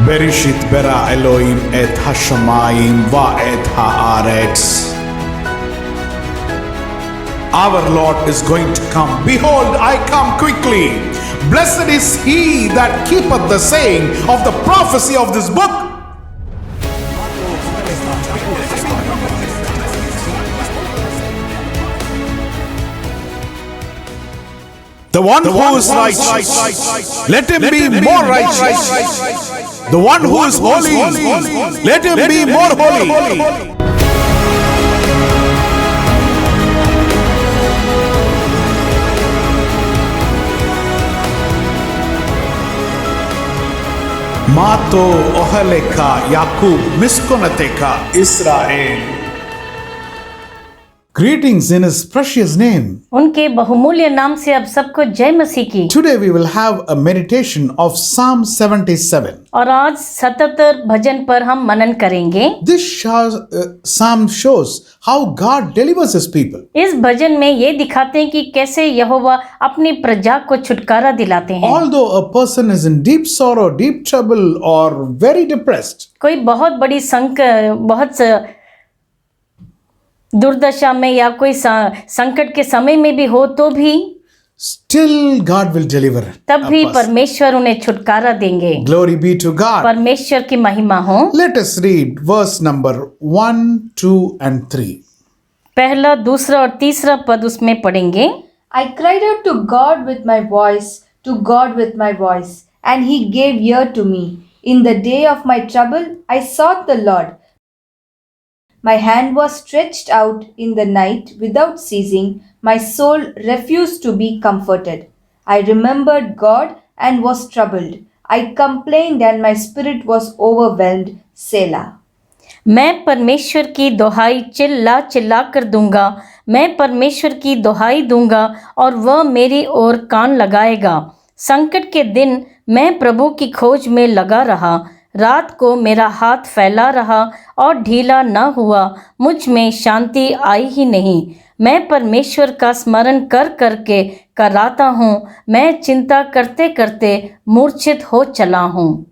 Bereshit bara Elohim et hashamayim va et haaretz. Our Lord is going to come. Behold, I come quickly. Blessed is he that keepeth the saying of the prophecy of this book. The one who is righteous, let him be more righteous. The one who is holy, let him be more holy. Mato ohaleka Yakub miskonateka Israel. Greetings in his precious name. उनके बहुमूल्य नाम से अब सबको जय मसीह की। Today we will have a meditation of Psalm 77. और आज 77 भजन पर हम मनन करेंगे। This psalm shows how God delivers his people. इस भजन में ये दिखाते हैं कि कैसे यहोवा अपनी प्रजा को छुटकारा दिलाते हैं। Although a person is in deep sorrow, deep trouble or very depressed, कोई बहुत बड़ी बहुत दुर्दशा में या कोई संकट के समय में भी हो तो भी still God will deliver. तब भी परमेश्वर उन्हें छुटकारा देंगे। Glory be to God. परमेश्वर की महिमा हो। Let us read verse number 1, 2 and 3. पहला, दूसरा और तीसरा पद उसमें पढ़ेंगे। I cried out to God with my voice, to God with my voice, and he gave ear to me. In the day of my trouble, I sought the Lord. My hand was stretched out in the night without ceasing. My soul refused to be comforted. I remembered God and was troubled. I complained and my spirit was overwhelmed. Selah. मैं परमेश्वर की दुहाई चिल्ला चिल्ला कर दूंगा। मैं परमेश्वर की दुहाई दूंगा और वह मेरी ओर कान लगाएगा। संकट के दिन मैं प्रभु की खोज में लगा रहा। रात को मेरा हाथ फैला रहा और ढीला न हुआ। मुझ में शांति आई ही नहीं। मैं परमेश्वर का स्मरण कर करके कराता हूँ। मैं चिंता करते करते मूर्छित हो चला हूँ।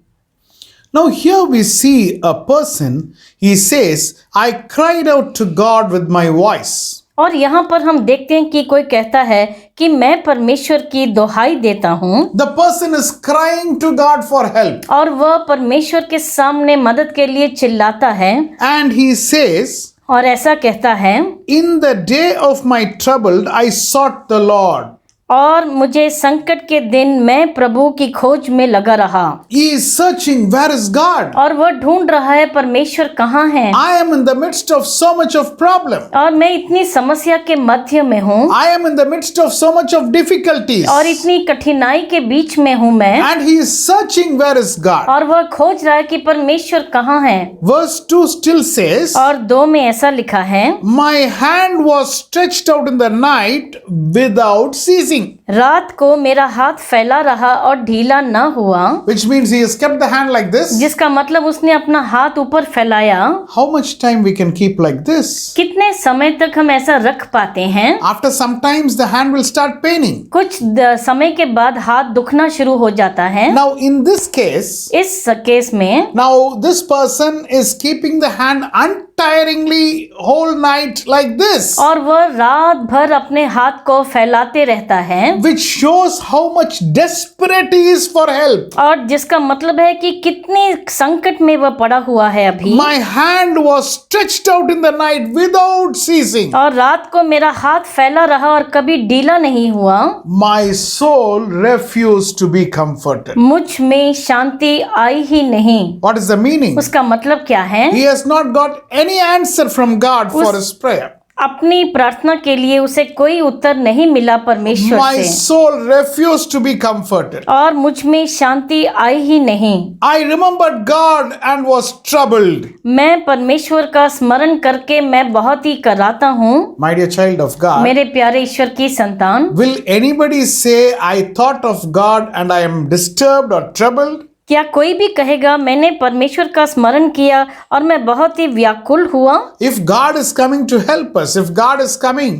Now here we see a person, he says, I cried out to God with my voice. और यहाँ पर हम देखते हैं कि कोई कहता है कि मैं परमेश्वर की दुहाई देता हूँ। The person is crying to God for help. और वह परमेश्वर के सामने मदद के लिए चिल्लाता है। And he says, और ऐसा कहता है, in the day of my trouble, I sought the Lord. और मुझे संकट के दिन मैं प्रभु की खोज में लगा रहा। He is searching, where is God? और वह ढूंढ रहा है परमेश्वर कहाँ है। I am in the midst of so much of problem. और मैं इतनी समस्या के मध्य में हूँ। I am in the midst of so much of difficulties. और इतनी कठिनाई के बीच में हूँ मैं। And he is searching, where is God? और वह खोज रहा है कि परमेश्वर कहाँ है। Verse 2 still says, और 2 में ऐसा लिखा है, my hand was stretched out in the night without ceasing. रात को मेरा हाथ फैला रहा और ढीला न हुआ। Which means he has kept the hand like this. जिसका मतलब उसने अपना हाथ ऊपर फैलाया। How much time we can keep like this? कितने समय तक हम ऐसा रख पाते हैं? After some times the hand will start paining. कुछ समय के बाद हाथ दुखना शुरू हो जाता है। Now in this case, इस केस में now this person is keeping the hand untiringly whole night like this. और वह रात भर अपने हाथ को फैलाते रहता है। Which shows how much desperate he is for help. और जिसका मतलब है कि कितने संकट में वह पड़ा हुआ है अभी। My hand was stretched out in the night without ceasing. और रात को मेरा हाथ फैला रहा और कभी ढीला नहीं हुआ। My soul refused to be comforted. मुझ में शांति आई ही नहीं। What is the meaning? उसका मतलब क्या है? He has not got any answer from God for his prayer. अपनी प्रार्थना के लिए उसे कोई उत्तर नहीं मिला परमेश्वर My से। soul refused to be comforted. और मुझ में शांति आई ही नहीं। I remembered God and was troubled. मैं परमेश्वर का स्मरण करके मैं बहुत ही कराता हूँ। My dear child of God, मेरे प्यारे ईश्वर की संतान, will anybody say, I thought of God and I am disturbed or troubled? क्या कोई भी कहेगा मैंने परमेश्वर का स्मरण किया और मैं बहुत ही व्याकुल हुआ? If God is coming to help us, if God is coming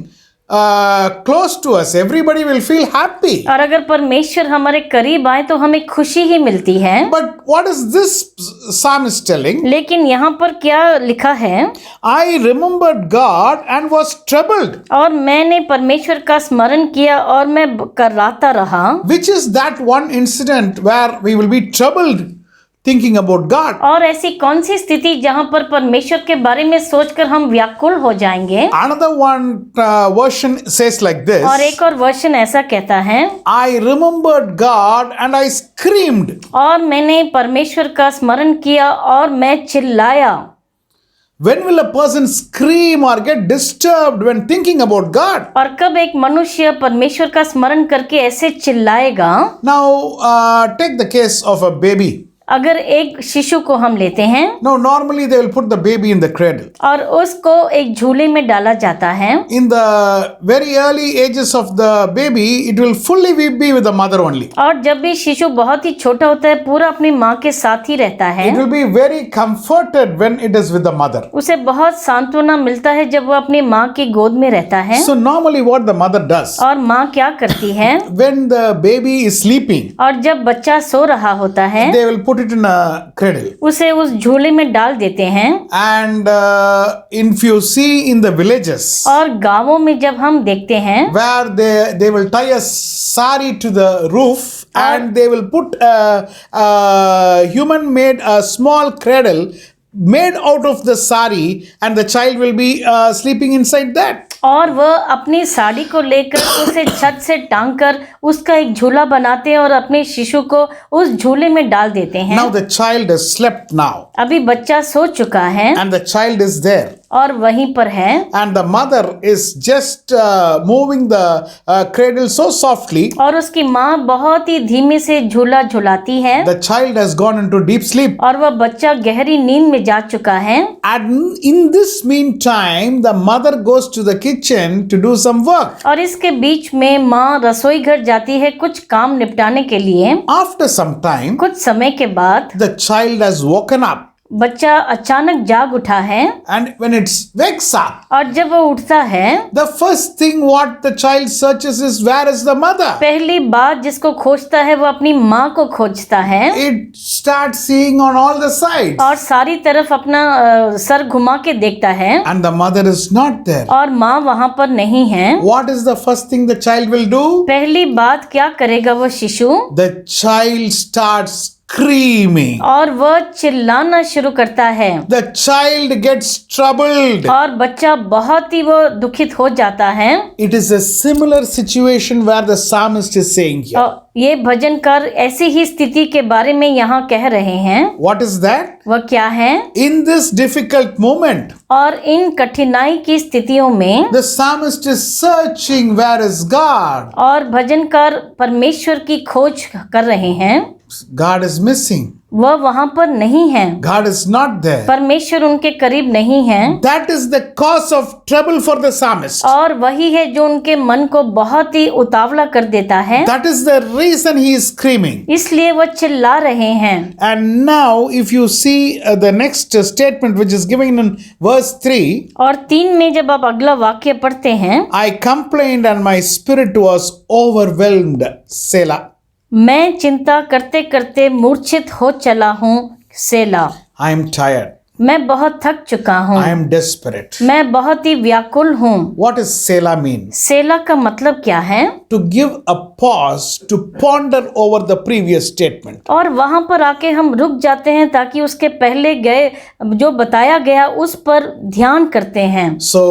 close to us, everybody will feel happy. और अगर परमेश्वर हमारे करीब आए तो हमें खुशी ही मिलती है। But what is this psalmist telling? लेकिन यहाँ पर क्या लिखा है? I remembered God and was troubled. और मैंने परमेश्वर का स्मरण किया और मैं कराता रहा। Which is that one incident where we will be troubled thinking about God? और ऐसी कौन सी स्थिति जहाँ पर परमेश्वर के बारे में सोचकर हम व्याकुल हो जाएंगे? Another one version says like this. और एक और वर्षन ऐसा कहता है, I remembered God and I screamed. और मैंने परमेश्वर का स्मरण किया और मैं चिल्लाया। When will a person scream or get disturbed when thinking about God? और कब एक मनुष्य परमेश्वर का स्मरण करके ऐसे चिल्लाएगा? Now, take the case of a baby. अगर एक शिशु को हम लेते हैं, Now, normally they will put the baby in the cradle. और उसको एक झूले में डाला जाता है। In the very early ages of the baby, it will fully be with the mother only. और जब भी शिशु बहुत ही छोटा होता है, पूरा अपनी माँ के साथ ही रहता है। It will be very comforted when it is with the mother. उसे बहुत सांत्वना मिलता है जब वो अपनी माँ की गोद में रहता है। So normally what the mother does, और माँ क्या करती है? when the baby is sleeping, और जब बच्चा सो रहा होता है, they will put it in a cradle. उसे उस झूले में डाल देते हैं। And if you see in the villages, और गांवों में जब हम देखते हैं, where they will tie a sari to the roof and they will put a human made a small cradle made out of the sari and the child will be sleeping inside that. और वह अपनी साड़ी को लेकर उसे छत से टांग कर उसका एक झूला बनाते हैं और अपने शिशु को उस झूले में डाल देते हैं। Now the child has slept now अभी बच्चा सो चुका है and the child is there और वहीं पर है, and the mother is just moving the cradle so softly. और उसकी माँ बहुत ही धीमे से झूला झुलाती है। The child has gone into deep sleep. और वह बच्चा गहरी नींद में जा चुका है। And in this meantime, the mother goes to the kitchen to do some work. और इसके बीच में माँ रसोई घर जाती है कुछ काम निपटाने के लिए। After some time, कुछ समय के बाद the child has woken up. बच्चा अचानक जाग उठा है, And when it wakes up, और जब वो उठता है, the first thing what the child searches is where is the mother? पहली बात जिसको खोजता है वो अपनी माँ को खोजता है। It starts seeing on all the sides. और सारी तरफ अपना सर घुमा के देखता है, And the mother is not there. और माँ वहाँ पर नहीं है। What is the first thing the child will do? पहली बात क्या करेगा वो शिशु? The child starts screaming. और वह चिल्लाना शुरू करता है। The child gets troubled. और बच्चा बहुत ही वो दुखित हो जाता है। It is a similar situation where the psalmist is saying here. और ये भजनकार ऐसी ही स्थिति के बारे में यहाँ कह रहे हैं। What is that? वह क्या है? In this difficult moment, और इन कठिनाई की स्थितियों में the psalmist is searching where is God. और भजनकार परमेश्वर की खोज कर रहे हैं। God is missing. वह वहाँ पर नहीं है, God is not there. परमेश्वर उनके करीब नहीं है। That is the cause of trouble for the psalmist. और वही है जो उनके मन को बहुत ही उतावला कर देता है। That is the reason he is screaming. इसलिए वह चिल्ला रहे हैं। And now if you see the next statement which is given in verse 3, और 3 में जब आप अगला वाक्य पढ़ते हैं, I complained and my spirit was overwhelmed. Selah. मैं चिंता करते करते मूर्छित हो चला हूँ। सेला। I am tired. मैं बहुत थक चुका हूँ। I am desperate. मैं बहुत ही व्याकुल हूँ। What does Selah mean? सेला का मतलब क्या है? To give a pause to ponder over the previous statement. और वहाँ पर आके हम रुक जाते हैं ताकि उसके पहले गए जो बताया गया उस पर ध्यान करते हैं। So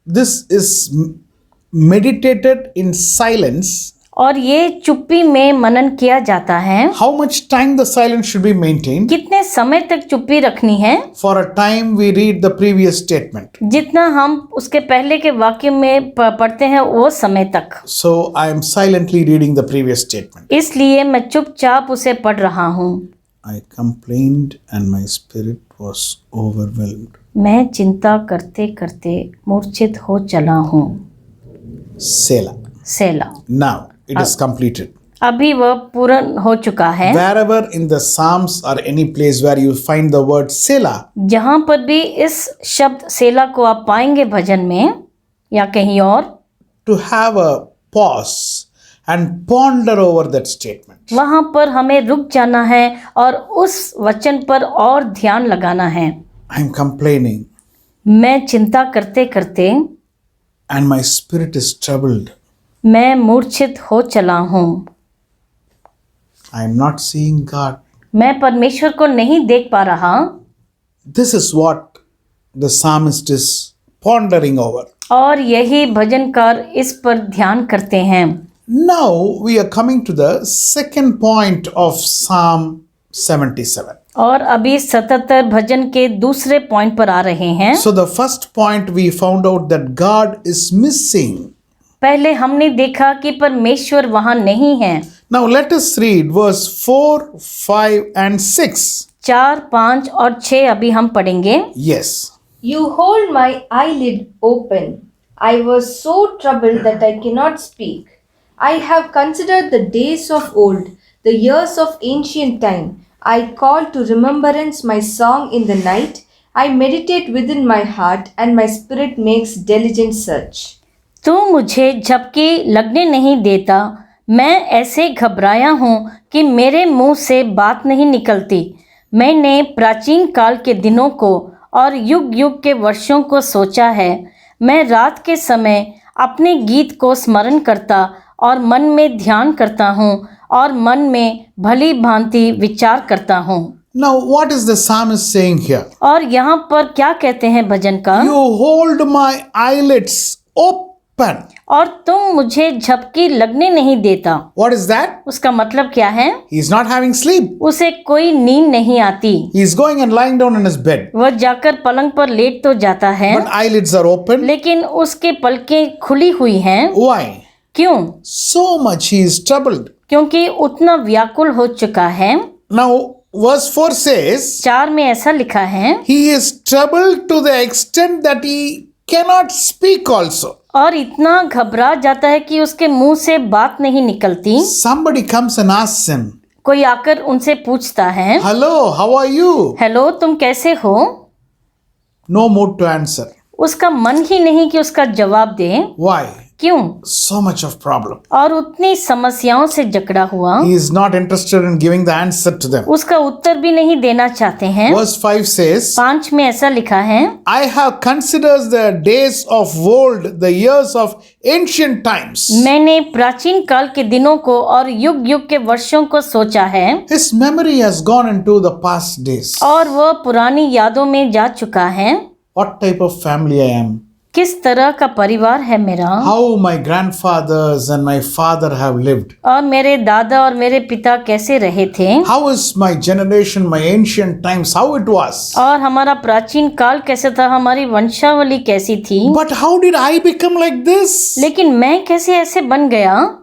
this is meditated in silence. और ये चुप्पी में मनन किया जाता है। How much time the silence should be maintained? कितने समय तक चुप्पी रखनी है? For a time we read the previous statement. जितना हम उसके पहले के वाक्य में पढ़ते हैं वो समय तक। So I am silently reading the previous statement. इसलिए मैं चुपचाप उसे पढ़ रहा हूँ। I complained and my spirit was overwhelmed. मैं चिंता करते करते मूर्छित हो चला हूँ। Selah. Sela. Now it is completed. अभी वह पूर्ण हो चुका है। Wherever in the Psalms or any place where you find the word Selah, जहाँ पर भी इस शब्द सेला को आप पाएंगे भजन में या कहीं और, to have a pause and ponder over that statement. वहाँ पर हमें रुक जाना है और उस वचन पर और ध्यान लगाना है। I'm complaining मैं चिंता करते करते and my spirit is troubled. मैं मूर्छित हो चला हूँ। I am not seeing God. मैं परमेश्वर को नहीं देख पा रहा। This is what the psalmist is pondering over. और यही भजनकार इस पर ध्यान करते हैं। Now we are coming to the second point of Psalm 77. और अभी 77 भजन के दूसरे पॉइंट पर आ रहे हैं। So the first point we found out that God is missing. पहले हमने देखा कि परमेश्वर वहाँ नहीं है। Now let us read verse 4, 5 and 6. 4, 5 और 6 अभी हम पढ़ेंगे। Yes. You hold my eyelid open. I was so troubled that I cannot speak. I have considered the days of old, the years of ancient time. I call to remembrance my song in the night. I meditate within my heart, and my spirit makes diligent search. तू मुझे झपकी लगने नहीं देता। मैं ऐसे घबराया हूँ कि मेरे मुंह से बात नहीं निकलती। मैंने प्राचीन काल के दिनों को और युग युग के वर्षों को सोचा है। मैं रात के समय अपने गीत को स्मरण करता और मन में ध्यान करता हूँ और मन में भली भांति विचार करता हूँ। Now what is the psalmist saying here? और यहाँ पर क्या कहते हैं भजनकार? You hold my eyelids open. और तुम मुझे झपकी लगने नहीं देता। What is that? उसका मतलब क्या है? He is not having sleep. उसे कोई नींद नहीं आती। He is going and lying down in his bed. वह जाकर पलंग पर लेट तो जाता है, But eyelids are open. लेकिन उसके पलकें खुली हुई हैं। Why? क्यों? So much he is troubled. क्योंकि उतना व्याकुल हो चुका है। Now verse 4 says, 4 में ऐसा लिखा है, he is troubled to the extent that he cannot speak also. और इतना घबरा जाता है कि उसके मुंह से बात नहीं निकलती। Somebody comes and asks him, कोई आकर उनसे पूछता है, hello, how are you? Hello, तुम कैसे हो? No mood to answer. उसका मन ही नहीं कि उसका जवाब दे। Why? क्यों? So much of problem. और उतनी समस्याओं से जकड़ा हुआ, He is not interested in giving the answer to them. उसका उत्तर भी नहीं देना चाहते हैं। Verse 5 says, 5 में ऐसा लिखा है, I have considered the days of old, the years of ancient times. मैंने प्राचीन काल के दिनों को और युग युग के वर्षों को सोचा है। His memory has gone into the past days. और वह पुरानी यादों में जा चुका है। What type of family I am? किस तरह का परिवार है मेरा, How my grandfathers and my father have lived. और मेरे दादा और मेरे पिता कैसे रहे थे, How is my generation, my ancient times, how it was. और हमारा प्राचीन काल कैसे था, हमारी वंशावली कैसी थी। But how did I become like this? लेकिन मैं कैसे ऐसे बन गया?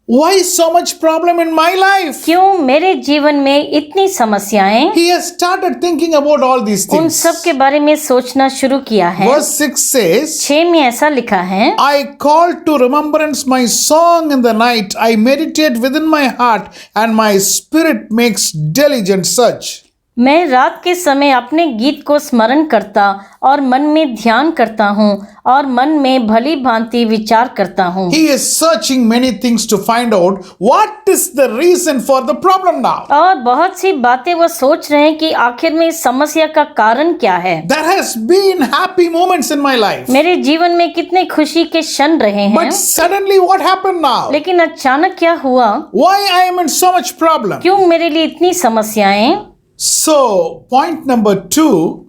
Why so much problem in my life? क्यों मेरे जीवन में इतनी समस्याएं? He has started thinking about all these उन things. सब के बारे में सोचना शुरू किया है। Verse 6 says, 6 में ऐसा लिखा है, I call to remembrance my song in the night. I meditate within my heart, and my spirit makes diligent search. मैं रात के समय अपने गीत को स्मरण करता और मन में ध्यान करता हूँ और मन में भली भांति विचार करता हूँ। He is searching many things to find out what is the reason for the problem now. और बहुत सी बातें वो सोच रहे हैं कि आखिर में इस समस्या का कारण क्या है। There has been happy moments in my life. मेरे जीवन में कितने खुशी के क्षण रहे हैं, But suddenly what happened now? लेकिन अचानक क्या हुआ? Why I am in so much problem? क्यों मेरे लिए इतनी समस्याएं? So, point number 2,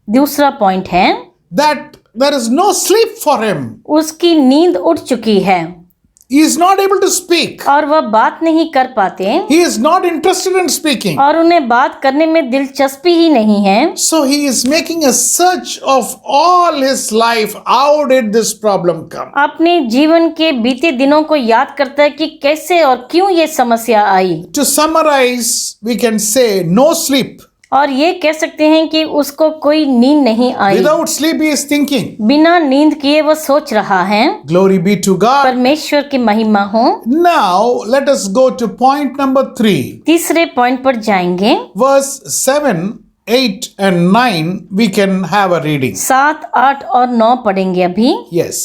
दूसरा पॉइंट है, that there is no sleep for him. उसकी नींद उड़ चुकी है He is not able to speak. और वह बात नहीं कर पाते, He is not interested in speaking. और उन्हें बात करने में दिलचस्पी ही नहीं है। So he is making a search of all his life. How did this problem come? अपने जीवन के बीते दिनों को याद करता है कि कैसे और क्यों ये समस्या आई। To summarize, we can say no sleep. और ये कह सकते हैं कि उसको कोई नींद नहीं आई। Without sleep, he is thinking. बिना नींद किए वो सोच रहा है। Glory be to God. परमेश्वर की महिमा हो। Now, let us go to point number 3. तीसरे पॉइंट पर जाएंगे। Verse 7, 8 and 9, we can have a reading. 7, 8 और 9 पढ़ेंगे अभी। Yes.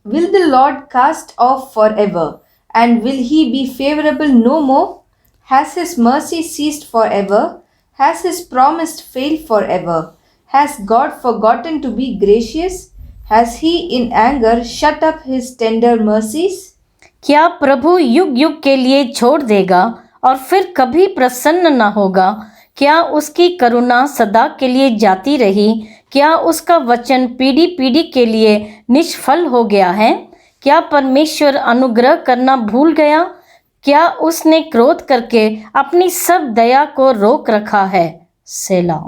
Will the Lord cast off forever? And will he be favorable no more? Has his mercy ceased forever? Has his promise failed forever? Has God forgotten to be gracious? Has he in anger shut up his tender mercies? क्या प्रभु युग युग के लिए छोड़ देगा और फिर कभी प्रसन्न न होगा? क्या उसकी करुणा सदा के लिए जाती रही? क्या उसका वचन पीढ़ी पीढ़ी के लिए निष्फल हो गया है? क्या परमेश्वर अनुग्रह करना भूल गया? क्या उसने क्रोध करके अपनी सब दया को रोक रखा है? सेला।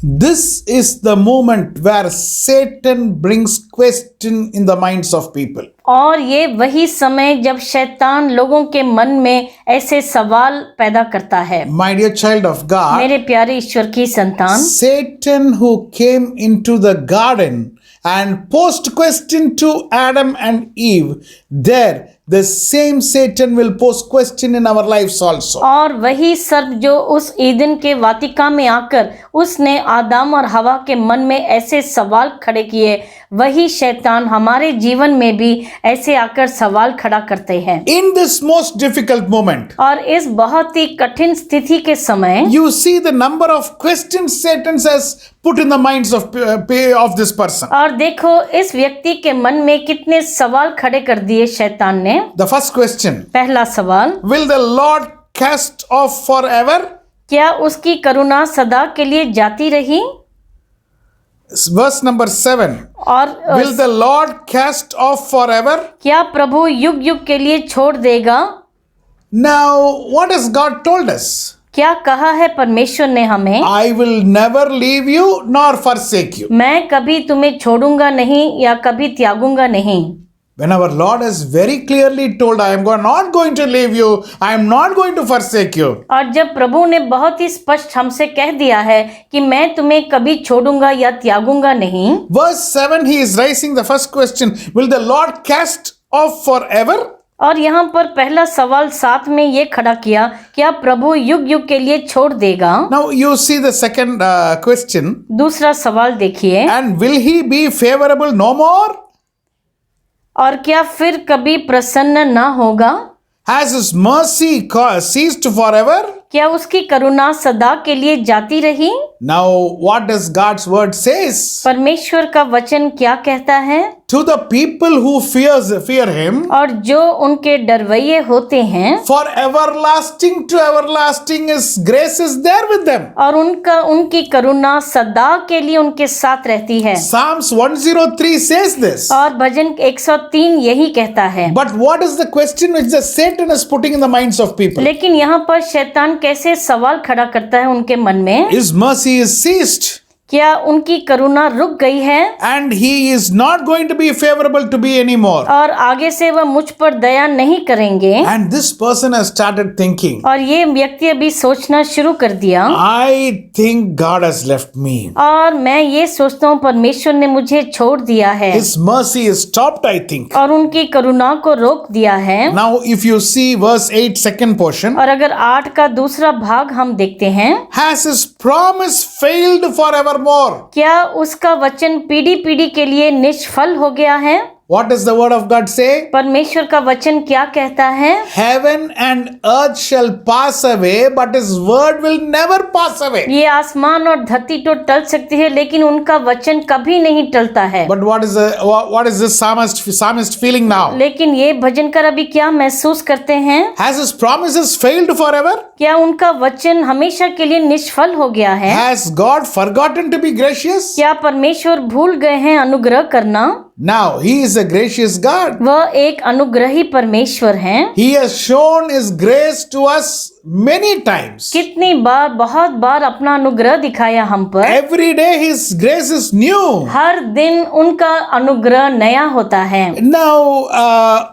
This is the moment where Satan brings question in the minds of people. और ये वही समय जब शैतान लोगों के मन में ऐसे सवाल पैदा करता है। My dear child of God, मेरे प्यारे ईश्वर की संतान, Satan who came into the garden and posed question to Adam and Eve, there the same Satan will pose question in our lives also. और वही सर्प जो उस ईदन के वाटिका में आकर उसने आदम और हवा के मन में ऐसे सवाल खड़े किए, वही शैतान हमारे जीवन में भी ऐसे आकर सवाल खड़ा करते हैं। In this most difficult moment, और इस बहुत ही कठिन स्थिति के समय you see the number of questions Satan has put in the minds of this person. और देखो इस व्यक्ति के मन में कितने सवाल खड़े कर दिए शैतान ने। The first question, पहला सवाल, will the Lord cast off forever? क्या उसकी करुणा सदा के लिए जाती रही? Verse number 7, और will the Lord cast off forever? क्या प्रभु युग युग के लिए छोड़ देगा? Now, what has God told us? क्या कहा है परमेश्वर ने हमें? I will never leave you nor forsake you. मैं कभी तुम्हें छोड़ूंगा नहीं या कभी त्यागूंगा नहीं। When our Lord has very clearly told, I am not going to leave you, I am not going to forsake you. और जब प्रभु ने बहुत ही स्पष्ट हमसे कह दिया है कि मैं तुम्हें कभी छोड़ूंगा या त्यागूंगा नहीं। Verse 7, he is raising the first question, will the Lord cast off forever? और यहाँ पर पहला सवाल 7 में ये खड़ा किया, क्या प्रभु युग युग के लिए छोड़ देगा? Now you see the second question. दूसरा सवाल देखिए, And will he be favorable no more? और क्या फिर कभी प्रसन्न ना होगा? Has his mercy ceased forever? क्या उसकी करुणा सदा के लिए जाती रही? Now what does God's word says? परमेश्वर का वचन क्या कहता है? To the people who fear him, और जो उनके डरवैये होते हैं, for everlasting to everlasting his grace is there with them. और उनकी करुणा सदा के लिए उनके साथ रहती है। Psalms 103 says this. और भजन 103 यही कहता है। But what is the question which the Satan is putting in the minds of people? लेकिन यहाँ पर शैतान कैसे सवाल खड़ा करता है उनके मन में? His mercy is ceased. क्या उनकी करुणा रुक गई है? And he is not going to be favorable to me anymore. और आगे से वह मुझ पर दया नहीं करेंगे। And this person has started thinking, और ये व्यक्ति अभी सोचना शुरू कर दिया, I think God has left me. और मैं ये सोचता हूँ परमेश्वर ने मुझे छोड़ दिया है। His mercy is stopped, I think. और उनकी करुणा को रोक दिया है। Now if you see verse 8 second portion, और अगर 8 का दूसरा भाग हम देखते हैं, has his promise failed forevermore? क्या उसका वचन पीढ़ी पीढ़ी के लिए निष्फल हो गया है? What does the word of God say? परमेश्वर का वचन क्या कहता है? Heaven and earth shall pass away, but his word will never pass away. ये आसमान और धरती तो टल सकती है, लेकिन उनका वचन कभी नहीं टलता है। But what is this psalmist feeling now? लेकिन ये भजनकार अभी क्या महसूस करते हैं? Has his promises failed forever? क्या उनका वचन हमेशा के लिए निष्फल हो गया है? Has God forgotten to be gracious? क्या परमेश्वर भूल गए हैं अनुग्रह करना? Now he is a gracious God. वह एक अनुग्रही परमेश्वर हैं। He has shown his grace to us many times. कितनी बार, बहुत बार अपना अनुग्रह दिखाया हम पर। Every day his grace is new. हर दिन उनका अनुग्रह नया होता है। Now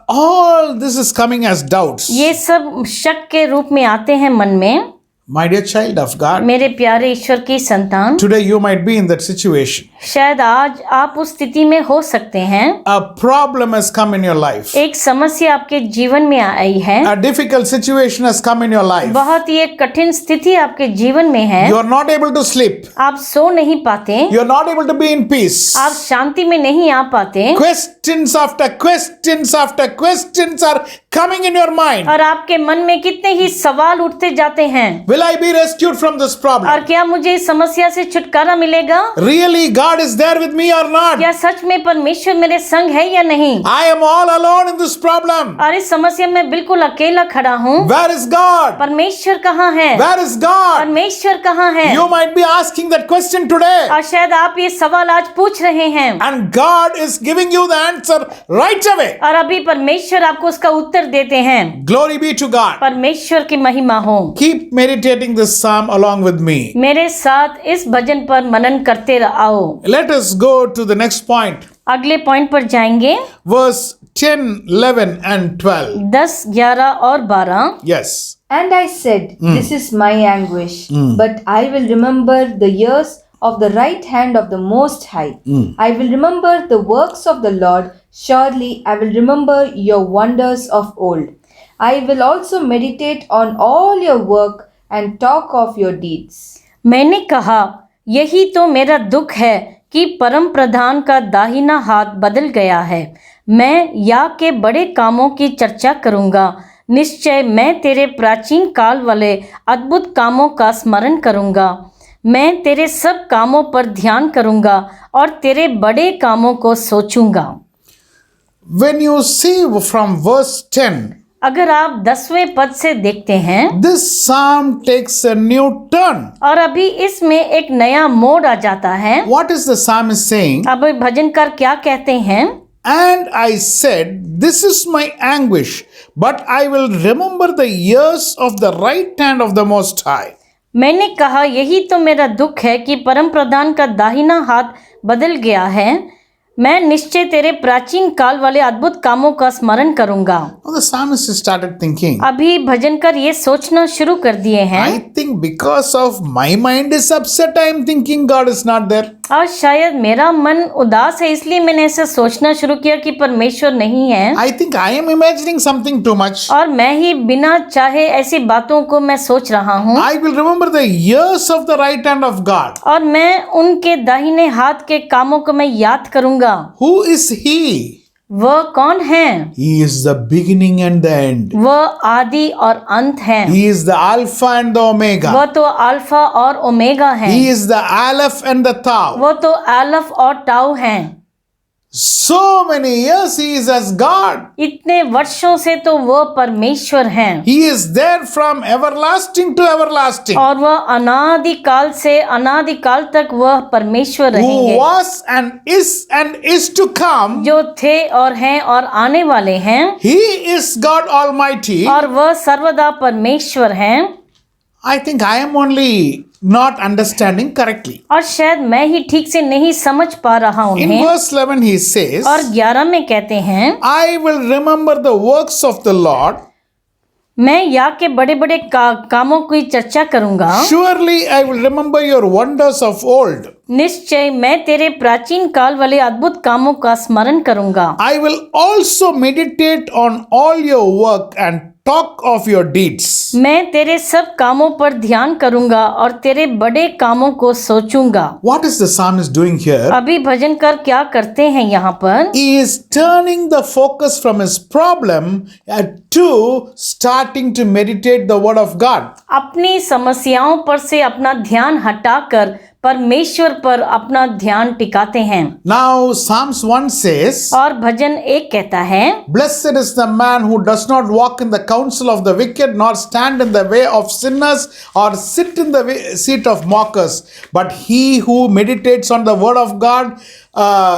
all this is coming as doubts. ये सब शक के रूप में आते हैं मन में। My dear child of God, मेरे प्यारे ईश्वर की संतान, today you might be in that situation. शायद आज आप उस स्थिति में हो सकते हैं। A problem has come in your life. एक समस्या आपके जीवन में आई है। A difficult situation has come in your life. बहुत ही एक कठिन स्थिति आपके जीवन में है। You are not able to sleep. आप सो नहीं पाते, You are not able to be in peace. आप शांति में नहीं आ पाते Questions after questions after questions are coming in your mind. और आपके मन में कितने ही सवाल उठते जाते हैं। Will I be rescued from this और problem? क्या मुझे इस समस्या से छुटकारा मिलेगा? Really, God is there with me or not? क्या सच में परमेश्वर मेरे संग है या नहीं? I am all alone in this problem. और इस समस्या में बिल्कुल अकेला खड़ा हूँ। Where is God? परमेश्वर कहाँ है? Where is God? परमेश्वर कहाँ है? You might be asking that question today. और शायद आप ये सवाल आज पूछ रहे हैं And God is giving you the answer right away. और अभी परमेश्वर आपको उसका उत्तर देते हैं। Glory be to God. परमेश्वर की महिमा हो। Keep meditating this psalm along with me. मेरे साथ इस भजन पर मनन करते आओ। Let us go to the next point. अगले पॉइंट पर जाएंगे। Verse 10, 11 and 12. 10, 11 और 12। Yes. And I said, This is my anguish, but I will remember the years of the right hand of the Most High. I will remember the works of the Lord. Surely I will remember your wonders of old. I will also meditate on all your work and talk of your deeds. मैंने कहा, यही तो मेरा दुख है कि परम प्रधान का दाहिना हाथ बदल गया है। मैं या के बड़े कामों की चर्चा करूँगा। निश्चय मैं तेरे प्राचीन काल वाले अद्भुत कामों का स्मरण करूँगा। मैं तेरे सब कामों पर ध्यान करूँगा और तेरे बड़े कामों को सोचूंगा। When you see from verse 10, अगर आप 10वें पद से देखते हैं, this psalm takes a new turn. और अभी इसमें एक नया मोड़ आ जाता है। What is the psalmist saying? अब भजनकार क्या कहते हैं? And I said, This is my anguish, but I will remember the years of the right hand of the Most High. मैंने कहा, यही तो मेरा दुख है कि परम प्रधान का दाहिना हाथ बदल गया है। मैं निश्चय तेरे प्राचीन काल वाले अद्भुत कामों का स्मरण करूंगा। Now the psalmist started thinking, अभी भजनकार ये सोचना शुरू कर दिए हैं। I think because of my mind is upset, I am thinking God is not there. और शायद मेरा मन उदास है, इसलिए मैंने ऐसा सोचना शुरू किया कि परमेश्वर नहीं है। I think I am imagining something too much. और मैं ही बिना चाहे ऐसी बातों को मैं सोच रहा हूँ। I will remember the years of the right hand of God. और मैं उनके दाहिने हाथ के कामों को मैं याद करूंगा। Who is He? वह कौन है? He is the beginning and the end. वह आदि और अंत है। He is the Alpha and the Omega. वह तो अल्फा और ओमेगा है। He is the Aleph and the Tau. वह तो अल्फ और टाउ है। So many years He is as God. इतने वर्षों से तो वह परमेश्वर हैं। He is there from everlasting to everlasting. और वह अनादि काल से अनादि काल तक वह परमेश्वर Who रहेंगे, was and is to come. जो थे और हैं और आने वाले हैं। He is God Almighty. और वह सर्वदा परमेश्वर हैं। I think I am only not understanding correctly. और शायद मैं ही ठीक से नहीं समझ पा रहा In उन्हें। verse 11 he says, और 11 में कहते हैं, I will remember the works of the Lord. मैं या के बड़े बड़े कामों की चर्चा करूंगा। Surely I will remember your wonders of old. निश्चय मैं तेरे प्राचीन काल वाले अद्भुत कामों का स्मरण करूंगा। I will also meditate on all your work and talk of your deeds. मैं तेरे सब कामों पर ध्यान करूंगा और तेरे बड़े कामों को सोचूंगा। What is the psalmist doing here? अभी भजनकार क्या करते हैं यहाँ पर? He is turning the focus from his problem to starting to meditate the word of God. अपनी समस्याओं पर से अपना ध्यान हटाकर परमेश्वर पर अपना ध्यान टिकाते हैं। Now Psalms 1 says, और भजन 1 कहता है, Blessed is the man who does not walk in the counsel of the wicked, nor stand in the way of sinners, or sit in the seat of mockers. But he who meditates on the word of God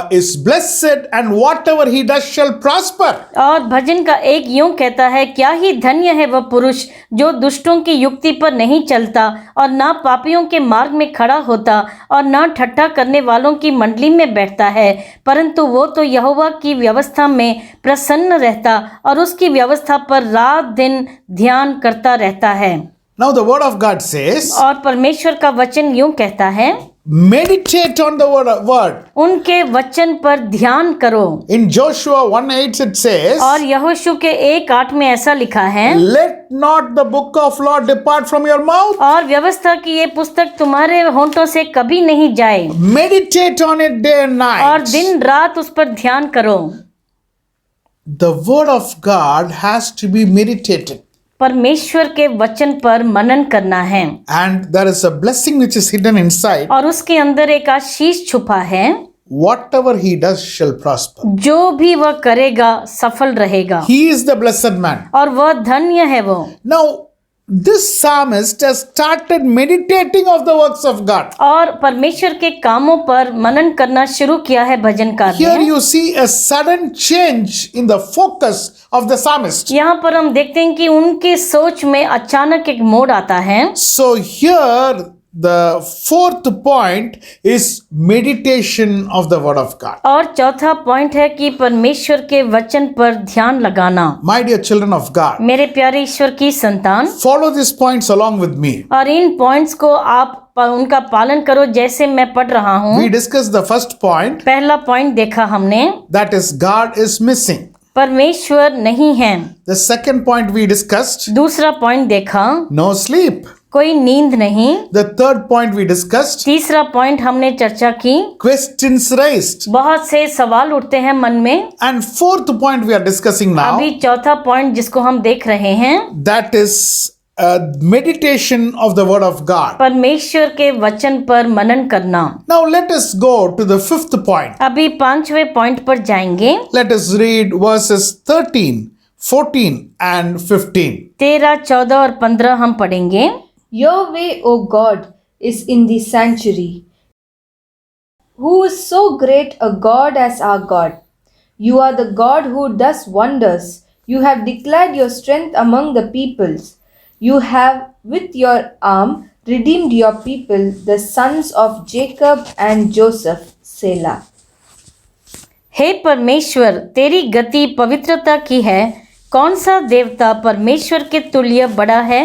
is blessed, and whatever he does shall prosper. और भजन का 1 यूं कहता है, क्या ही धन्य है वह पुरुष जो दुष्टों की युक्ति पर नहीं चलता और ना पापियों के मार्ग में खड़ा होता और ना ठट्ठा करने वालों की मंडली में बैठता है, परंतु वो तो यहोवा की व्यवस्था में प्रसन्न रहता और उसकी व्यवस्था पर रात दिन ध्यान करता रहता है। Now the word of God says, और परमेश्वर का वचन यूं कहता है, meditate on the word. उनके वचन पर ध्यान करो। In Joshua 1:8 it says, और यहोशू के 1:8 में ऐसा लिखा है, let not the book of law depart from your mouth. और व्यवस्था की ये पुस्तक तुम्हारे होंठों से कभी नहीं जाए, Meditate on it day and और night. दिन रात उस पर ध्यान करो। The word of God has to be meditated. परमेश्वर के वचन पर मनन करना है, And there is a blessing which is hidden inside. और उसके अंदर एक आशीष छुपा है। Whatever he does shall prosper. जो भी वह करेगा सफल रहेगा, He is the blessed man. और वह धन्य है वो। Now, this psalmist has started meditating of the works of God. और परमेश्वर के कामों पर मनन करना शुरू किया है भजनकार Here ने। you see a sudden change in the focus of the psalmist. यहाँ पर हम देखते हैं कि उनकी सोच में अचानक एक मोड़ आता है। So here the fourth point is meditation of the word of God. और चौथा पॉइंट है कि परमेश्वर के वचन पर ध्यान लगाना। My dear children of God, मेरे प्यारे ईश्वर की संतान, follow these points along with me. और इन पॉइंट्स को आप उनका पालन करो जैसे मैं पढ़ रहा हूँ। We discussed the first point, पहला पॉइंट देखा हमने, that is God is missing. परमेश्वर नहीं है। The second point we discussed, दूसरा पॉइंट देखा, no sleep. कोई नींद नहीं। The third point we discussed, तीसरा पॉइंट हमने चर्चा की, questions raised. बहुत से सवाल उठते हैं मन में। And fourth point we are discussing now, अभी चौथा पॉइंट जिसको हम देख रहे हैं, that is meditation of the word of God. परमेश्वर के वचन पर मनन करना। Now let us go to the fifth point. अभी 5वें पॉइंट पर जाएंगे। Let us read verses 13, 14 and 15. 13, 14 और 15 हम पढ़ेंगे। Your way, O God, is in the sanctuary. Who is so great a God as our God? You are the God who does wonders. You have declared your strength among the peoples. You have with your arm redeemed your people, the sons of Jacob and Joseph. Selah. हे परमेश्वर, तेरी गति पवित्रता की है। कौन सा देवता परमेश्वर के तुल्य बड़ा है?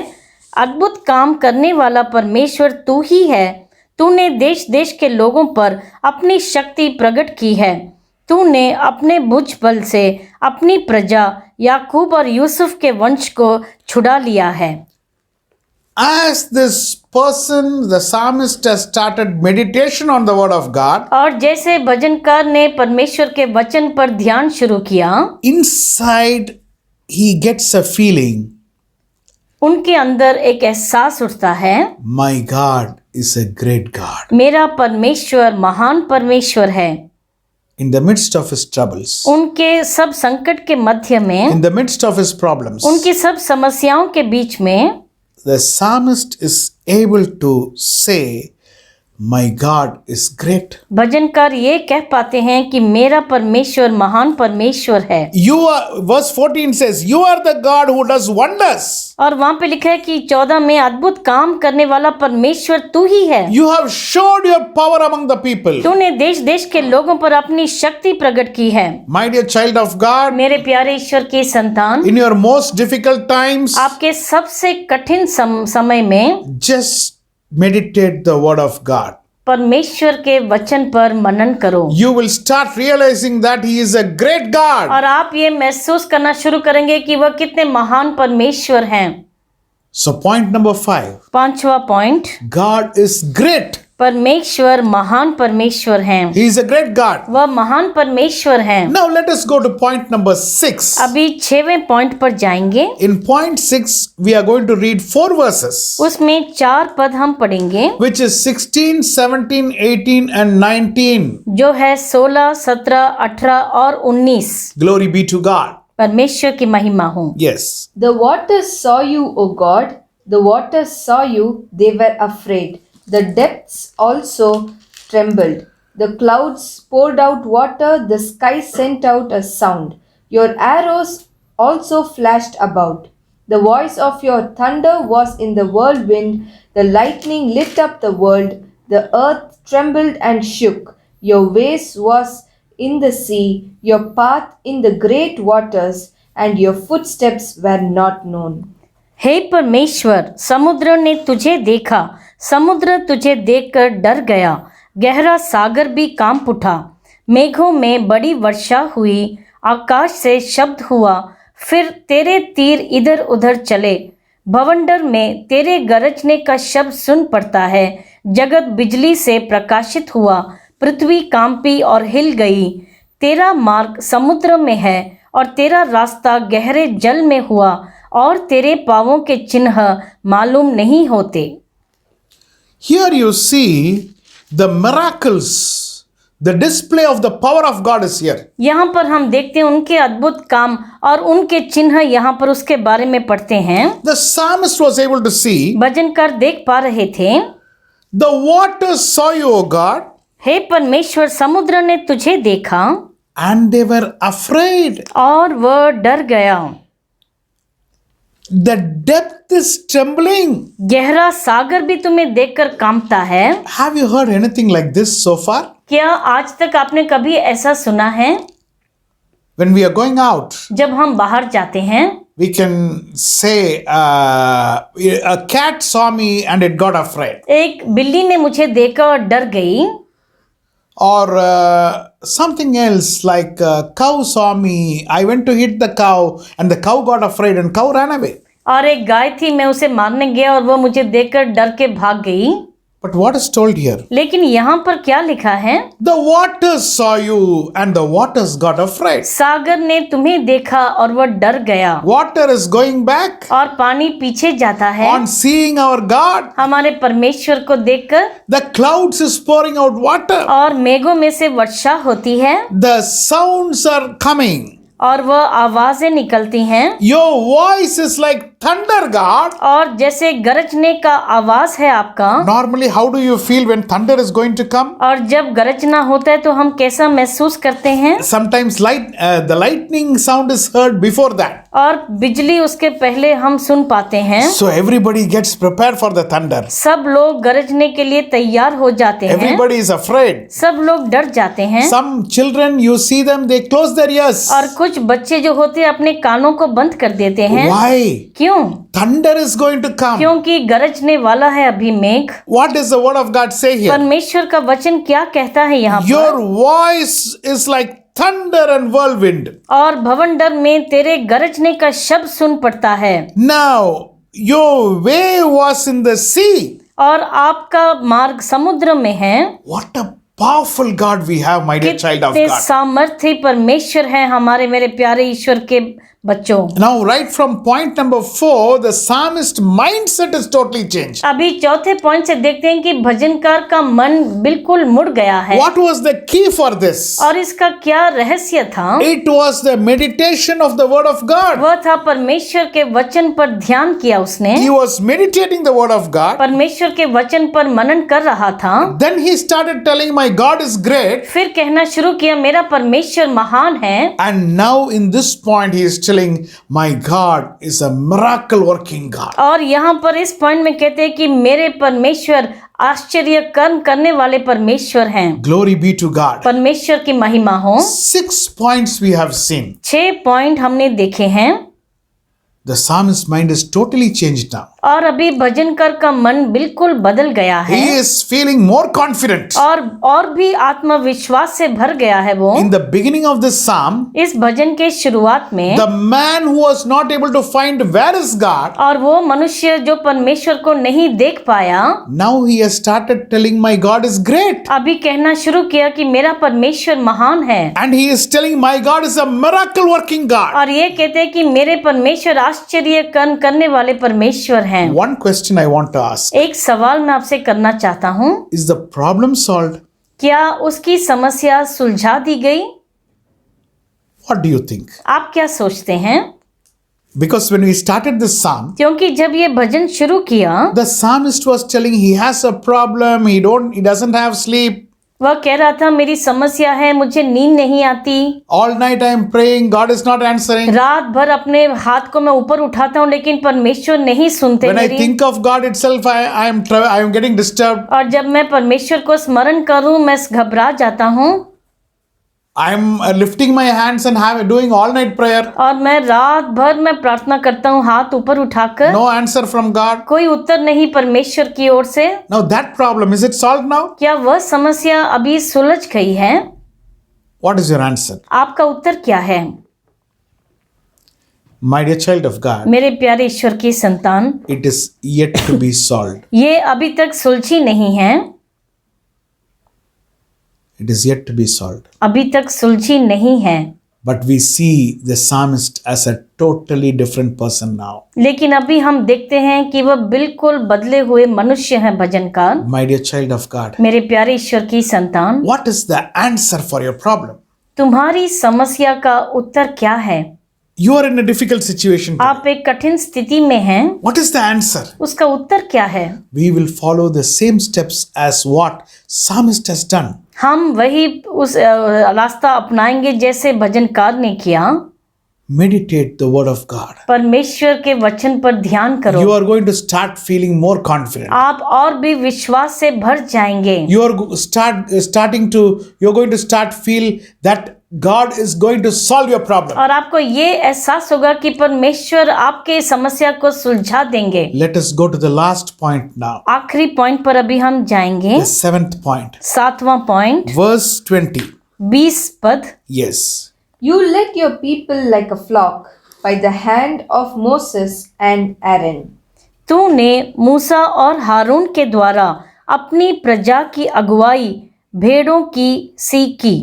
अद्भुत काम करने वाला परमेश्वर तू ही है। तूने देश देश के लोगों पर अपनी शक्ति प्रकट की है। तूने अपने भुज बल से अपनी प्रजा याकूब और यूसुफ के वंश को छुड़ा लिया है। As this person, the psalmist, has started meditation on the word of God, और जैसे भजनकार ने परमेश्वर के वचन पर ध्यान शुरू किया, inside he gets a feeling, उनके अंदर एक एहसास उठता है, my God is a great God. मेरा परमेश्वर महान परमेश्वर है। In the midst of his troubles, उनके सब संकट के मध्य में, in the midst of his problems, उनकी सब समस्याओं के बीच में, the psalmist is able to say, my God is great. भजनकार ये कह पाते हैं कि मेरा परमेश्वर महान परमेश्वर है। You are, verse 14 says, you are the God who does wonders. और वहाँ पे लिखा है कि 14 में अद्भुत काम करने वाला परमेश्वर तू ही है। You have showed your power among the people. तूने देश देश के लोगों पर अपनी शक्ति प्रकट की है। My dear child of God, मेरे प्यारे ईश्वर की संतान, in your most difficult times, आपके सबसे कठिन समय में just meditate the word of God. परमेश्वर के वचन पर मनन करो। You will start realizing that he is a great God. और आप ये महसूस करना शुरू करेंगे कि वह कितने महान परमेश्वर हैं। So point number 5, 5वां पॉइंट, God is great. परमेश्वर महान परमेश्वर हैं। He is a great God. वह महान परमेश्वर हैं। Now let us go to point number 6. अभी 6वें पॉइंट पर जाएंगे। In point 6, we are going to read 4 verses, उसमें 4 पद हम पढ़ेंगे, which is 16, 17, 18 and 19. जो है 16, 17, 18 और 19। Glory be to God. परमेश्वर की महिमा हो। Yes. The waters saw you, O God. The waters saw you, they were afraid. The depths also trembled. The clouds poured out water, the sky sent out a sound. Your arrows also flashed about. The voice of your thunder was in the whirlwind. The lightning lit up the world. The earth trembled and shook. Your ways was in the sea, your path in the great waters, and your footsteps were not known. हे परमेश्वर, समुद्र ने तुझे देखा, समुद्र तुझे देखकर डर गया, गहरा सागर भी कांप उठा। मेघों में बड़ी वर्षा हुई, आकाश से शब्द हुआ, फिर तेरे तीर इधर उधर चले। भवंडर में तेरे गरजने का शब्द सुन पड़ता है। जगत बिजली से प्रकाशित हुआ, पृथ्वी कांपी और हिल गई। तेरा मार्ग समुद्र में है और तेरा रास्ता गहरे जल में हुआ, और तेरे पांवों के चिन्ह मालूम नहीं होते। Here you see the miracles, the display of the power of God is here. यहाँ पर हम देखते हैं उनके अद्भुत काम और उनके चिन्ह यहाँ पर उसके बारे में पढ़ते हैं। The psalmist was able to see, भजनकार देख पा रहे थे, the waters saw you, O God, हे परमेश्वर, समुद्र ने तुझे देखा and they were afraid. और वह डर गया। The depth is trembling. गहरा सागर भी तुम्हें देखकर कांपता है। Have you heard anything like this so far? क्या आज तक आपने कभी ऐसा सुना है? When we are going out, जब हम बाहर जाते हैं, we can say, a cat saw me and it got afraid. एक बिल्ली ने मुझे देखा और डर गई, Or something else like a cow saw me, I went to hit the cow and the cow got afraid and cow ran away. और एक गाय थी, मैं उसे मारने गया और वह मुझे देखकर डर के भाग गई। But what is told here? लेकिन यहाँ पर क्या लिखा है? The waters saw you and the waters got afraid. सागर ने तुम्हें देखा और वह डर गया। Water is going back और पानी पीछे जाता है on seeing our God. हमारे परमेश्वर को देखकर, The clouds is pouring out water. और मेघों में से वर्षा होती है The sounds are coming. और वह आवाजें निकलती हैं, Your voice is like thunder, God. और जैसे गरजने का आवाज है आपका। Normally, how do you feel when thunder is going to come? और जब गरजना होता है तो हम कैसा महसूस करते हैं? Sometimes the lightning sound is heard before that. और बिजली उसके पहले हम सुन पाते हैं। So everybody gets prepared for the thunder. सब लोग गरजने के लिए तैयार हो जाते हैं। Everybody is afraid. सब लोग डर जाते हैं। Some children, you see them, they close their ears. और कुछ बच्चे जो होते हैं अपने कानों को बंद कर देते हैं। Why? क्यों? Thunder is going to come. क्योंकि गरजने वाला है अभी मेघ। What does the word of God say here? परमेश्वर का वचन क्या कहता है यहाँ पर? Your voice is like thunder and whirlwind. और भवंडर में तेरे गरजने का शब्द सुन पड़ता है। Now, your way was in the sea. और आपका मार्ग समुद्र में है। What a powerful God we have, my dear child of कितने God. सामर्थ्य परमेश्वर हैं हमारे मेरे प्यारे ईश्वर के बच्चों। Now, right from point number 4, the psalmist mindset is totally changed. अभी चौथे पॉइंट से देखते हैं कि भजनकार का मन बिल्कुल मुड़ गया है। What was the key for this? और इसका क्या रहस्य था? It was the meditation of the word of God. वह था परमेश्वर के वचन पर ध्यान किया उसने। He was meditating the word of God. परमेश्वर के वचन पर मनन कर रहा था। Then he started telling, my God is great. फिर कहना शुरू किया, मेरा परमेश्वर महान है। And now in this point he is telling, my God is a miracle working God. और यहाँ पर इस पॉइंट में कहते हैं कि मेरे परमेश्वर आश्चर्य कर्म करने वाले परमेश्वर हैं। Glory be to God. परमेश्वर की महिमा हो। 6 points we have seen. 6 point हमने देखे हैं। The psalmist's mind is totally changed now. और अभी भजनकर का मन बिल्कुल बदल गया है। He is feeling more confident. और भी आत्मविश्वास से भर गया है वो। In the beginning of this psalm, इस भजन के शुरुआत में the man who was not able to find where is God, और वो मनुष्य जो परमेश्वर को नहीं देख पाया, now he has started telling, my God is great. अभी कहना शुरू किया कि मेरा परमेश्वर महान है। And he is telling, my God is a miracle working God. और ये कहते हैं कि मेरे परमेश्वर आश्चर्य कर्म करने वाले परमेश्वर हैं। One question I want to ask. एक सवाल मैं आपसे करना चाहता हूँ, Is the problem solved? क्या उसकी समस्या सुलझा दी गई? What do you think? आप क्या सोचते हैं? Because when we started this psalm, क्योंकि जब ये भजन शुरू किया, the psalmist was telling he has a problem, he doesn't have sleep. वह कह रहा था मेरी समस्या है, मुझे नींद नहीं आती। All night I am praying, God is not answering. रात भर अपने हाथ को मैं ऊपर उठाता हूँ लेकिन परमेश्वर नहीं सुनते When I मेरी। think of God itself, I am getting disturbed. और जब मैं परमेश्वर को स्मरण करूँ मैं घबरा जाता हूँ। I'm lifting my hands and doing all night prayer. और मैं रात भर मैं प्रार्थना करता हूँ हाथ ऊपर उठाकर, No answer from God. कोई उत्तर नहीं परमेश्वर की ओर से। Now that problem, is it solved now? क्या वह समस्या अभी सुलझ गई है? What is your answer? आपका उत्तर क्या है? My dear child of God, मेरे प्यारे ईश्वर की संतान, it is yet to be solved. ये अभी तक सुलझी नहीं है, It is yet to be solved. अभी तक सुलझी नहीं है। But we see the psalmist as a totally different person now. लेकिन अभी हम देखते हैं कि वह बिल्कुल बदले हुए मनुष्य हैं भजनकार। My dear child of God, मेरे प्यारे ईश्वर की संतान, what is the answer for your problem? तुम्हारी समस्या का उत्तर क्या है? You are in a difficult situation today. आप एक कठिन स्थिति में हैं, What is the answer? उसका उत्तर क्या है? We will follow the same steps as what psalmist has done. हम वही उस रास्ता अपनाएंगे जैसे भजनकार ने किया। Meditate the word of God. परमेश्वर के वचन पर ध्यान करो। You are going to start feeling more confident. आप और भी विश्वास से भर जाएंगे। You're going to start feel that God is going to solve your problem. और आपको ये एहसास होगा कि परमेश्वर आपके समस्या को सुलझा देंगे। Let us go to the last point now. आखिरी पॉइंट पर अभी हम जाएंगे। The 7th point. 7वां पॉइंट, Verse 20. 20 पद। Yes. You led your people like a flock by the hand of Moses and Aaron. तूने मूसा और हारून के द्वारा अपनी प्रजा की अगुवाई भेड़ों की सी की।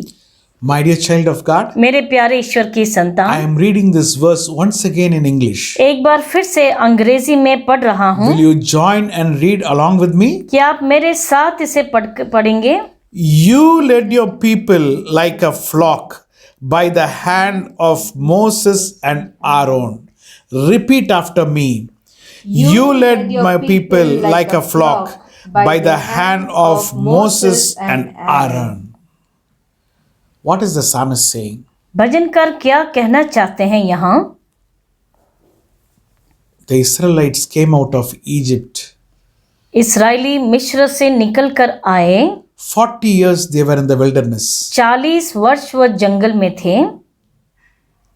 My dear child of God, मेरे प्यारे ईश्वर की I संतान, am reading this verse once again in English. एक बार फिर से अंग्रेजी में पढ़ रहा हूँ। Will you join and read along with me? क्या आप मेरे साथ इसे पढ़ेंगे? You led your people like a flock by the hand of Moses and Aaron. Repeat after me. You led my people like a flock by the hand of Moses and Aaron. What is the psalmist saying? भजनकार क्या कहना चाहते हैं यहाँ? The Israelites came out of Egypt. इस्राएली मिस्र से निकल कर आए। 40 years they were in the wilderness. 40 वर्ष वह जंगल में थे।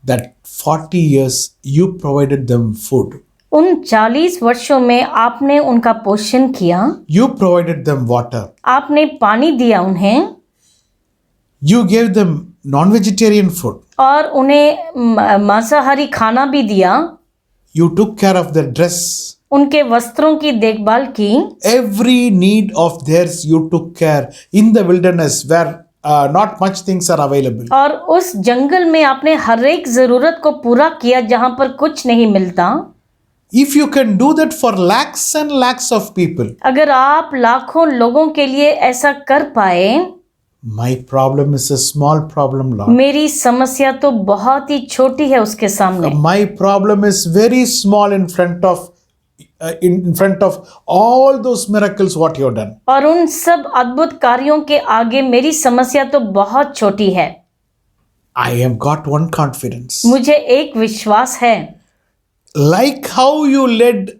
That 40 years you provided them food. उन 40 वर्षों में आपने उनका पोषण किया। You provided them water. आपने पानी दिया उन्हें। You gave them non-vegetarian food. और उन्हें मांसाहारी खाना भी दिया। You took care of their dress. उनके वस्त्रों की देखभाल की। Every need of theirs you took care in the wilderness where not much things are available. और उस जंगल में आपने हर एक जरूरत को पूरा किया जहां पर कुछ नहीं मिलता। If you can do that for lakhs and lakhs of people, अगर आप लाखों लोगों के लिए ऐसा कर पाए, my problem is a small problem, Lord. मेरी समस्या तो बहुत ही छोटी है उसके सामने। My problem is very small in front of all those miracles what you have done. और उन सब अद्भुत कार्यों के आगे मेरी समस्या तो बहुत छोटी है। I have got one confidence. मुझे एक विश्वास है, Like how you led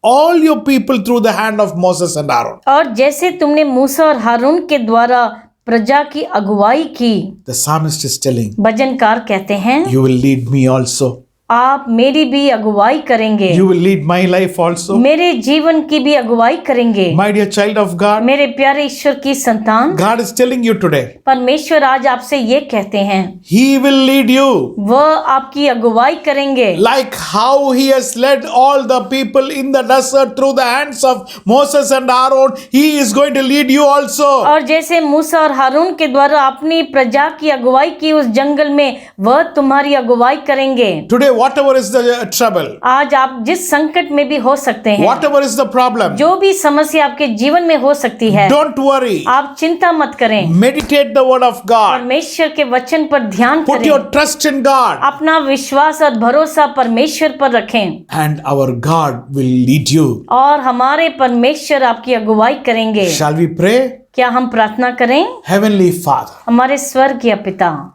all your people through the hand of Moses and Aaron. और जैसे तुमने मूसा और हारून के द्वारा प्रजा की अगुवाई की, The psalmist is telling, भजनकार कहते हैं, you will lead me also. आप मेरी भी अगुवाई करेंगे। You will lead my life also. मेरे जीवन की भी अगुवाई करेंगे। My dear child of God, मेरे प्यारे ईश्वर की संतान, God is telling you today, परमेश्वर आज आपसे ये कहते हैं, He will lead you. वह आपकी अगुवाई करेंगे। Like how He has led all the people in the desert through the hands of Moses and Aaron, He is going to lead you also. और जैसे मूसा और हारून के द्वारा अपनी प्रजा की अगुवाई की उस जंगल में, वह तुम्हारी अगुवाई करेंगे। Today, whatever is the trouble, आज आप जिस संकट में भी हो सकते हैं, whatever is the problem, जो भी समस्या आपके जीवन में हो सकती है, don't worry. आप चिंता मत करें। Meditate the word of God. परमेश्वर के वचन पर ध्यान Put करें। your trust in God. अपना विश्वास और भरोसा परमेश्वर पर रखें। And our God will lead you. और हमारे परमेश्वर आपकी अगुवाई करेंगे। Shall we pray? क्या हम प्रार्थना करें? Heavenly Father, हमारे स्वर्गीय पिता,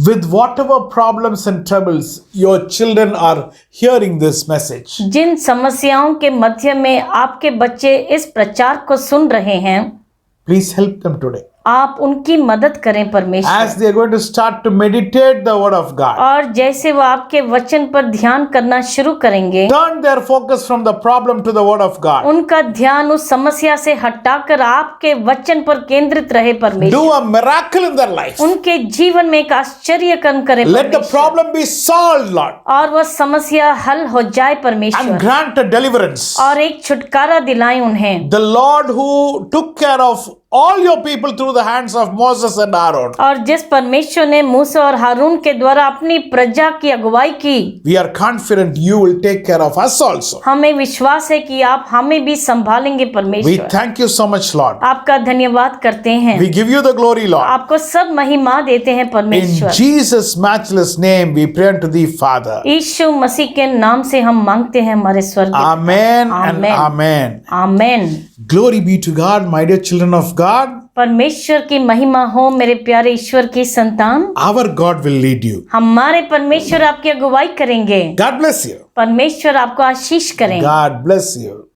with whatever problems and troubles your children are hearing this message, जिन समस्याओं के मध्य में आपके बच्चे इस प्रचार को सुन रहे हैं, please help them today. आप उनकी मदद करें परमेश्वर। as they are going to start to meditate the word of God. और जैसे वो आपके वचन पर ध्यान करना शुरू करेंगे, Turn their focus from the problem to the word of God. उनका ध्यान उस समस्या से हटाकर आपके वचन पर केंद्रित रहे Do परमेश्वर। a miracle in their life. उनके जीवन में एक आश्चर्य कर्म करे Let the परमेश्वर, problem be solved, Lord, और वह समस्या हल हो जाए and परमेश्वर, grant a deliverance. और एक छुटकारा दिलाए उन्हें। The Lord who took care of all your people through the hands of Moses and Aaron. और जिस परमेश्वर ने मूसा और हारून के द्वारा अपनी प्रजा की अगुवाई की, We are confident you will take care of us also. हमें विश्वास है कि आप हमें भी संभालेंगे We परमेश्वर। thank you so much, Lord. आपका धन्यवाद करते हैं, We give you the glory, Lord. आपको सब महिमा देते हैं In परमेश्वर। Jesus' matchless name, we pray unto thee, Father. यीशु मसीह के नाम से हम मांगते हैं हमारे स्वर्ग। Amen and Amen. amen. Amen. Glory be to God, my dear children of God. परमेश्वर की महिमा हो मेरे प्यारे ईश्वर की संतान। Our God will lead you. हमारे परमेश्वर आपकी अगुवाई करेंगे। God bless you. परमेश्वर आपको आशीष करें। God bless you.